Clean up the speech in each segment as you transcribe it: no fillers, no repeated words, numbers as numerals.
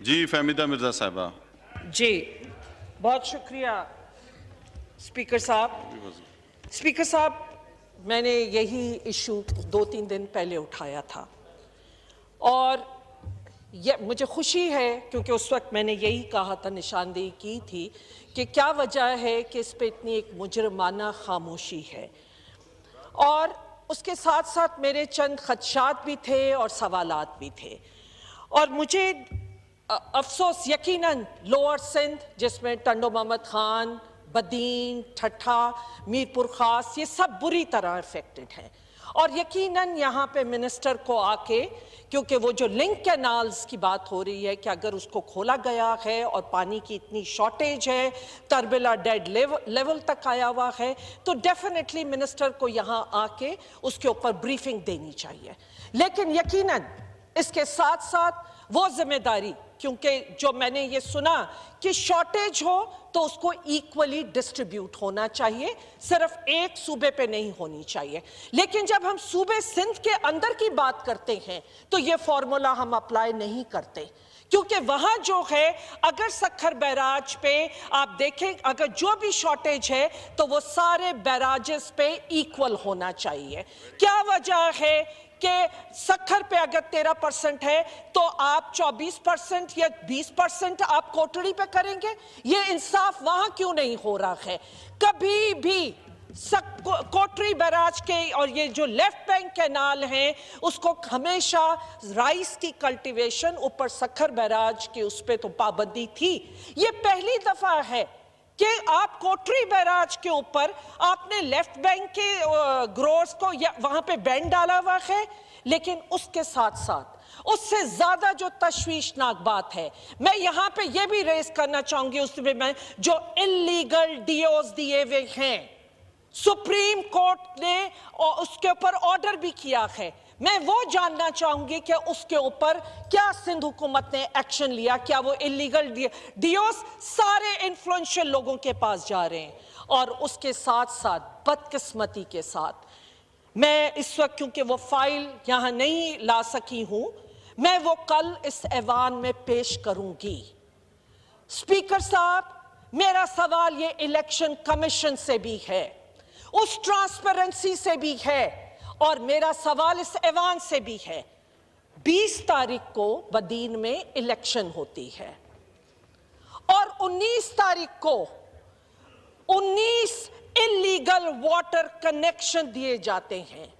जी फहमीदा मिर्जा साहिबा। जी बहुत शुक्रिया स्पीकर साहब। स्पीकर साहब, मैंने यही इशू 2-3 दिन पहले उठाया था और मुझे खुशी है क्योंकि उस वक्त मैंने यही कहा था, निशानदेही की थी कि क्या वजह है कि इस पे इतनी एक मुजरमाना खामोशी है। और उसके साथ साथ मेरे चंद खदशात भी थे और सवालात भी थे। और मुझे अफसोस, यकीनन लोअर सिंध जिसमें टंडो मोहम्मद खान, बदीन, ठट्ठा, मीरपुर खास, ये सब बुरी तरह अफेक्टेड हैं। और यकीनन यहाँ पे मिनिस्टर को आके, क्योंकि वो जो लिंक कैनाल्स की बात हो रही है कि अगर उसको खोला गया है और पानी की इतनी शॉर्टेज है, तरबिला डेड लेवल तक आया हुआ है, तो डेफिनेटली मिनिस्टर को यहाँ आके उसके ऊपर ब्रीफिंग देनी चाहिए। लेकिन यकीनन इसके साथ साथ वो जिम्मेदारी, क्योंकि जो मैंने ये सुना कि शॉर्टेज हो तो उसको इक्वली डिस्ट्रीब्यूट होना चाहिए, सिर्फ एक सूबे पे नहीं होनी चाहिए। लेकिन जब हम सूबे सिंध के अंदर की बात करते हैं तो ये फॉर्मूला हम अप्लाई नहीं करते, क्योंकि वहां जो है, अगर सक्खर बैराज पे आप देखें, अगर जो भी शॉर्टेज है तो वो सारे बैराजेस पे इक्वल होना चाहिए। क्या वजह है कि सक्खर पे अगर 13% है तो आप 24% या 20% आप कोटड़ी पे करेंगे? ये इंसाफ वहां क्यों नहीं हो रहा है? कभी भी कोटरी बैराज के और ये जो लेफ्ट बैंक कैनाल है उसको हमेशा राइस की कल्टीवेशन ऊपर सक्खर बैराज के उस पे तो पाबंदी थी। ये पहली दफा है कि आप कोटरी बैराज के ऊपर आपने लेफ्ट बैंक के ग्रोअर्स को वहां पे बैन डाला हुआ है। लेकिन उसके साथ साथ उससे ज्यादा जो तशवीशनाक बात है, मैं यहां पे ये भी रेस करना चाहूंगी, उसमें मैं जो इल्लीगल डीओज दिए हुए हैं, सुप्रीम कोर्ट ने उसके ऊपर ऑर्डर भी किया है। मैं वो जानना चाहूंगी कि उसके ऊपर क्या सिंध हुकूमत ने एक्शन लिया? क्या वो इलीगल डीओस सारे इन्फ्लुएंशियल लोगों के पास जा रहे हैं? और उसके साथ साथ बदकिस्मती के साथ मैं इस वक्त, क्योंकि वो फाइल यहां नहीं ला सकी हूं, मैं वो कल इस ऐवान में पेश करूंगी। स्पीकर साहब, मेरा सवाल ये इलेक्शन कमीशन से भी है, उस ट्रांसपेरेंसी से भी है, और मेरा सवाल इस ऐवान से भी है। 20 तारीख को बदीन में इलेक्शन होती है और 19 तारीख को 19 इलीगल वाटर कनेक्शन दिए जाते हैं।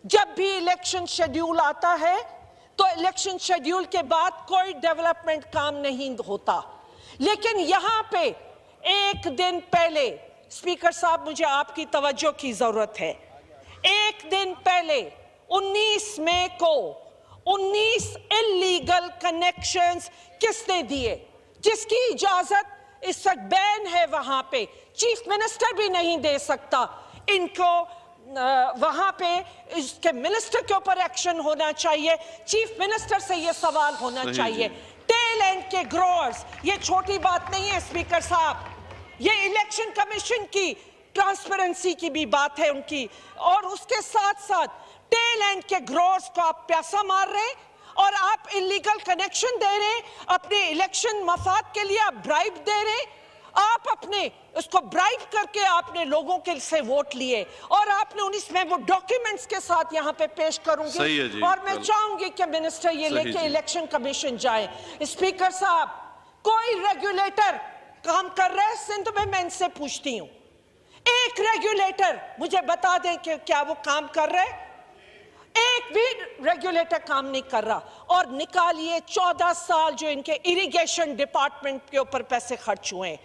जब भी इलेक्शन शेड्यूल आता है तो इलेक्शन शेड्यूल के बाद कोई डेवलपमेंट काम नहीं होता। लेकिन यहां पे एक दिन पहले, स्पीकर साहब मुझे आपकी तवज्जो की जरूरत है, एक दिन पहले 19 मई को 19 इलीगल कनेक्शंस किसने दिए, जिसकी इजाजत इस वक्त बैन है? वहां पे चीफ मिनिस्टर भी नहीं दे सकता इनको। वहां पे इसके मिनिस्टर के ऊपर एक्शन होना चाहिए, चीफ मिनिस्टर से यह सवाल होना चाहिए। टेल एंड के ग्रोअर्स, ये छोटी बात नहीं है स्पीकर साहब, ये इलेक्शन कमीशन की ट्रांसपेरेंसी की भी बात है उनकी। और उसके साथ साथ टेल एंड के ग्रोअर्स को आप पैसा मार रहे हैं और आप इलीगल कनेक्शन दे रहे हैं, अपने इलेक्शन मफाद के लिए आप ब्राइब दे रहे हैं। आप अपने उसको ब्राइब करके आपने लोगों के से वोट लिए और आपने 19 में वो डॉक्यूमेंट्स के साथ यहाँ पे पेश करूंगी। और मैं चाहूंगी कि मिनिस्टर ये लेके इलेक्शन कमीशन जाए। स्पीकर साहब, कोई रेगुलेटर काम कर रहा है सिंध में? मैं इनसे पूछती हूँ, एक रेगुलेटर मुझे बता दें कि क्या वो काम कर रहे हैं? एक भी रेगुलेटर काम नहीं कर रहा। और निकालिए 14 साल जो इनके इरिगेशन डिपार्टमेंट के ऊपर पैसे खर्च हुए।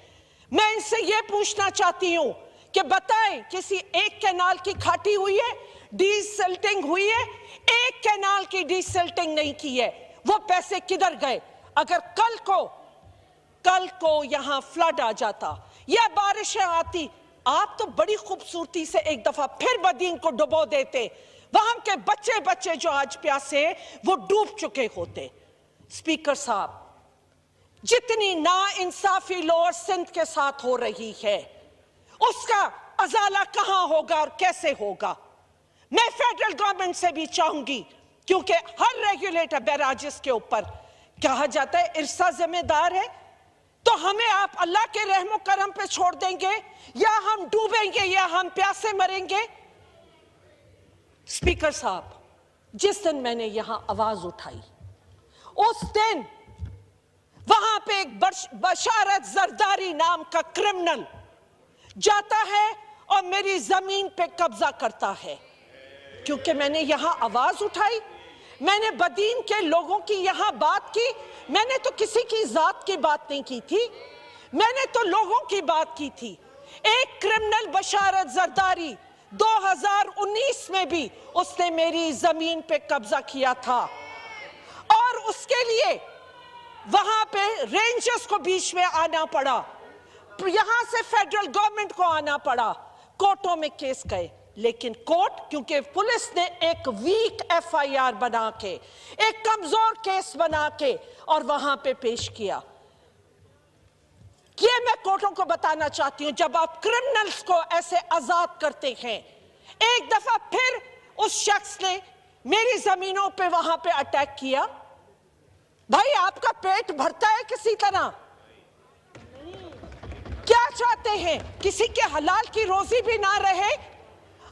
मैं इनसे यह पूछना चाहती हूं कि बताएं, किसी एक कैनाल की खाटी हुई है, डीसिल्टिंग हुई है? एक कैनाल की डीसिल्टिंग नहीं की है, वो पैसे किधर गए? अगर कल को यहां फ्लड आ जाता या बारिशें आती, आप तो बड़ी खूबसूरती से एक दफा फिर बदीन को डुबो देते, वहां के बच्चे जो आज प्यासे वो डूब चुके होते। स्पीकर साहब, जितनी नाइंसाफी लोअर सिंध के साथ हो रही है उसका अजाला कहां होगा और कैसे होगा? मैं फेडरल गवर्नमेंट से भी चाहूंगी, क्योंकि हर रेगुलेटर बैराजेस के ऊपर कहा जाता है इरसा जिम्मेदार है, तो हमें आप अल्लाह के रहमो करम पे छोड़ देंगे या हम डूबेंगे या हम प्यासे मरेंगे? स्पीकर साहब, जिस दिन मैंने यहां आवाज उठाई उस दिन वहां पे एक बशारत जरदारी नाम का क्रिमिनल जाता है और मेरी जमीन पे कब्जा करता है। क्योंकि मैंने यहां आवाज उठाई, मैंने बदीन के लोगों की यहां बात की, मैंने तो किसी की जात की बात नहीं की थी, मैंने तो लोगों की बात की थी। एक क्रिमिनल बशारत जरदारी 2019 में भी उसने मेरी जमीन पे कब्जा किया था और उसके लिए वहां पे रेंजर्स को बीच में आना पड़ा, यहां से फेडरल गवर्नमेंट को आना पड़ा, कोर्टों में केस गए। लेकिन कोर्ट, क्योंकि पुलिस ने एक वीक एफआईआर बना के, एक कमजोर केस बना के और वहां पे पेश किया। ये मैं कोर्टों को बताना चाहती हूं, जब आप क्रिमिनल्स को ऐसे आजाद करते हैं, एक दफा फिर उस शख्स ने मेरी जमीनों पे वहां पे अटैक किया। भाई, आपका पेट भरता है किसी तरह? क्या चाहते हैं? किसी के हलाल की रोजी भी ना रहे?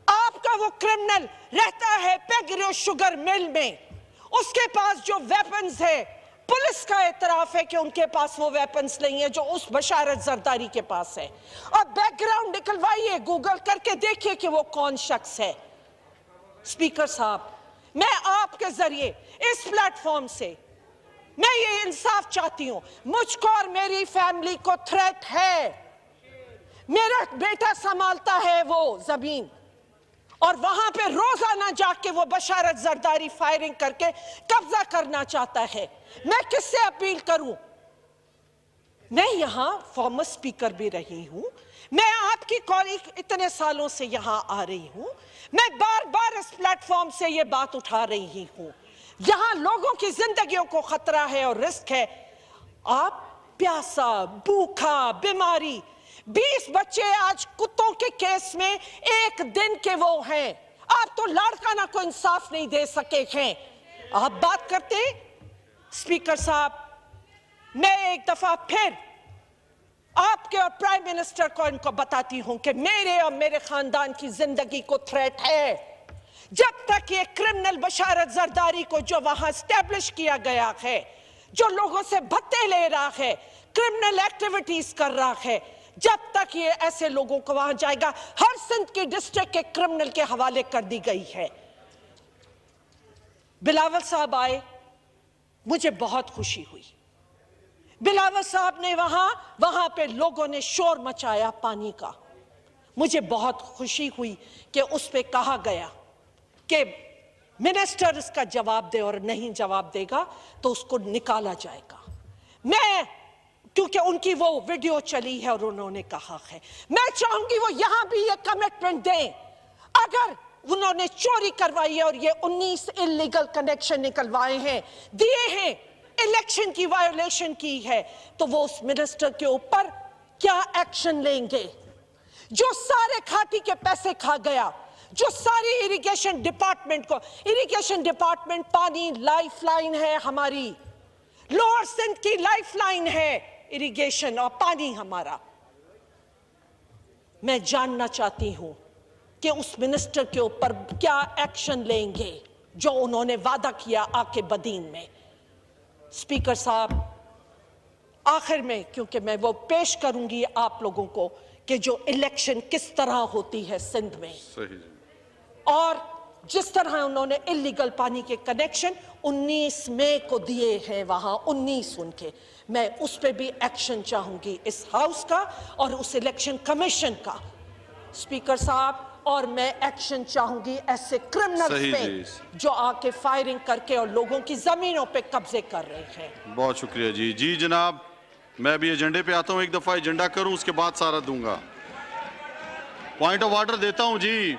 आपका वो क्रिमिनल रहता है पेगरो शुगर मिल में, उसके पास जो वेपन्स है, पुलिस का एतराफ है कि उनके पास वो वेपन्स नहीं है जो उस बशारत जरदारी के पास है। अब बैकग्राउंड निकलवाइए, गूगल करके देखिए कि वो कौन शख्स है। स्पीकर साहब, मैं आपके जरिए इस प्लेटफॉर्म से मैं ये इंसाफ चाहती हूं। मुझको और मेरी फैमिली को थ्रेट है, मेरा बेटा संभालता है वो जमीन और वहां पे रोजाना जाके वो बशारत जरदारी फायरिंग करके कब्जा करना चाहता है। मैं किससे अपील करूं? मैं यहां फॉर्मर स्पीकर भी रही हूं, मैं आपकी कॉलीग इतने सालों से यहां आ रही हूं, मैं बार बार इस प्लेटफॉर्म से ये बात उठा रही हूं। यहां लोगों की जिंदगियों को खतरा है और रिस्क है। आप प्यासा, भूखा, बीमारी, 20 बच्चे आज कुत्तों के केस में एक दिन के वो हैं। आप तो लाड़काना को इंसाफ नहीं दे सके हैं, आप बात करते। स्पीकर साहब, मैं एक दफा फिर आपके और प्राइम मिनिस्टर को इनको बताती हूं कि मेरे और मेरे खानदान की जिंदगी को थ्रेट है। जब तक ये क्रिमिनल बशारत जरदारी को जो वहां स्टैब्लिश किया गया है, जो लोगों से भत्ते ले रहा है, क्रिमिनल एक्टिविटीज कर रहा है, जब तक ये ऐसे लोगों को वहां जाएगा, हर सिंध की डिस्ट्रिक्ट के क्रिमिनल के हवाले कर दी गई है। बिलावल साहब आए, मुझे बहुत खुशी हुई। बिलावल साहब ने वहां पे लोगों ने शोर मचाया पानी का, मुझे बहुत खुशी हुई कि उस पे कहा गया कि मिनिस्टर इसका जवाब दे और नहीं जवाब देगा तो उसको निकाला जाएगा। मैं, क्योंकि उनकी वो वीडियो चली है और उन्होंने कहा है, मैं चाहूंगी वो यहां भी ये कमिटमेंट दें, अगर उन्होंने चोरी करवाई है और ये 19 इलीगल कनेक्शन निकलवाए हैं, दिए हैं, इलेक्शन की वायोलेशन की है, तो वो उस मिनिस्टर के ऊपर क्या एक्शन लेंगे? जो सारे खाती के पैसे खा गया, जो सारी इरिगेशन डिपार्टमेंट को, इरिगेशन डिपार्टमेंट पानी लाइफलाइन है हमारी, लोअर सिंध की लाइफलाइन है इरिगेशन और पानी हमारा। मैं जानना चाहती हूं कि उस मिनिस्टर के ऊपर क्या एक्शन लेंगे जो उन्होंने वादा किया आके बदीन में। स्पीकर साहब, आखिर में, क्योंकि मैं वो पेश करूंगी आप लोगों को कि जो इलेक्शन किस तरह होती है सिंध में, और जिस तरह उन्होंने इलीगल पानी के कनेक्शन 19 मई को दिए हैं वहां, 19 उनके, मैं उस पे भी एक्शन चाहूंगी इस हाउस का और उस इलेक्शन कमीशन का। स्पीकर साहब, और मैं एक्शन चाहूंगी ऐसे क्रिमिनल्स पे जो आके फायरिंग करके और लोगों की जमीनों पे कब्जे कर रहे हैं। बहुत शुक्रिया जी। जी जनाब, मैं भी एजेंडे पे आता हूं, एक दफा एजेंडा करूं उसके बाद सारा दूंगा। पॉइंट ऑफ ऑर्डर देता हूं जी।